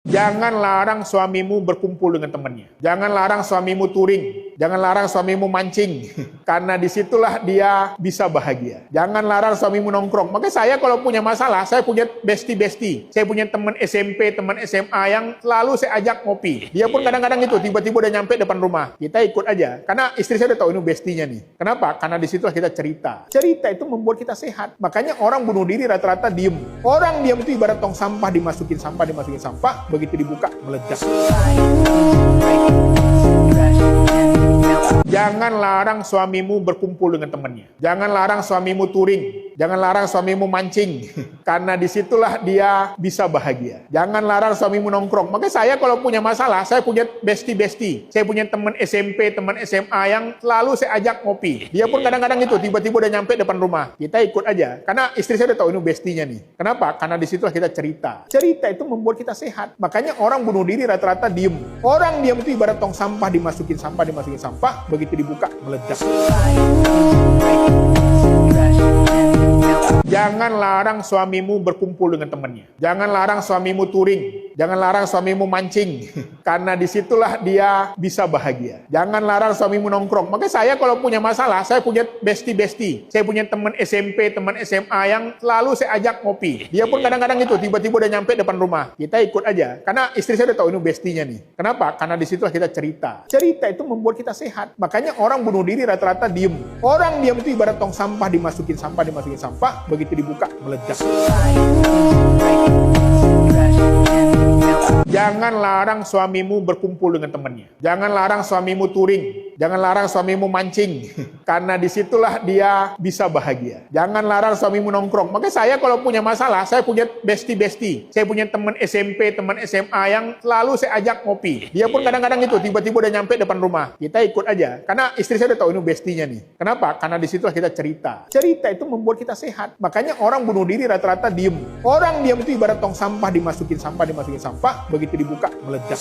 Jangan larang suamimu berkumpul dengan temannya. Jangan larang suamimu touring. Jangan larang suamimu mancing. Karena disitulah dia bisa bahagia. Jangan larang suamimu nongkrong. Makanya saya kalau punya masalah, saya punya bestie-bestie. Saya punya teman SMP, teman SMA yang selalu saya ajak ngopi. Dia pun kadang-kadang itu, tiba-tiba udah nyampe depan rumah. Kita ikut aja. Karena istri saya udah tahu ini bestinya nih. Kenapa? Karena disitulah kita cerita. Cerita itu membuat kita sehat. Makanya orang bunuh diri rata-rata diem. Orang diem itu ibarat tong sampah, dimasukin sampah. Begitu dibuka, meledak. Jangan larang suamimu berkumpul dengan temannya. Jangan larang suamimu touring. Jangan larang suamimu mancing. Karena disitulah dia bisa bahagia. Jangan larang suamimu nongkrong. Makanya saya kalau punya masalah, saya punya bestie-bestie. Saya punya teman SMP, teman SMA yang selalu saya ajak ngopi. Dia pun kadang-kadang itu, tiba-tiba udah nyampe depan rumah. Kita ikut aja. Karena istri saya udah tahu ini bestinya nih. Kenapa? Karena disitulah kita cerita. Cerita itu membuat kita sehat. Makanya orang bunuh diri rata-rata diem. Orang diem itu ibarat tong sampah, dimasukin sampah. Begitu dibuka, meledak. Jangan larang suamimu berkumpul dengan temannya. Jangan larang suamimu touring. Jangan larang suamimu mancing. Karena disitulah dia bisa bahagia. Jangan larang suamimu nongkrong. Makanya saya kalau punya masalah, saya punya bestie-bestie. Saya punya teman SMP, teman SMA yang selalu saya ajak ngopi. Dia pun kadang-kadang itu, tiba-tiba udah nyampe depan rumah. Kita ikut aja. Karena istri saya udah tahu ini bestinya nih. Kenapa? Karena disitulah kita cerita. Cerita itu membuat kita sehat. Makanya orang bunuh diri rata-rata diem. Orang diem itu ibarat tong sampah, dimasukin sampah. Begitu dibuka, meledak. Jangan larang suamimu berkumpul dengan temannya. Jangan larang suamimu touring. Jangan larang suamimu mancing. Karena disitulah dia bisa bahagia. Jangan larang suamimu nongkrong. Makanya saya kalau punya masalah, saya punya bestie-bestie. Saya punya teman SMP, teman SMA yang selalu saya ajak ngopi. Dia pun kadang-kadang itu, tiba-tiba udah nyampe depan rumah. Kita ikut aja. Karena istri saya udah tahu ini bestinya nih. Kenapa? Karena disitulah kita cerita. Cerita itu membuat kita sehat. Makanya orang bunuh diri rata-rata diem. Orang diem itu ibarat tong sampah, dimasukin sampah. Begitu dibuka, meledak.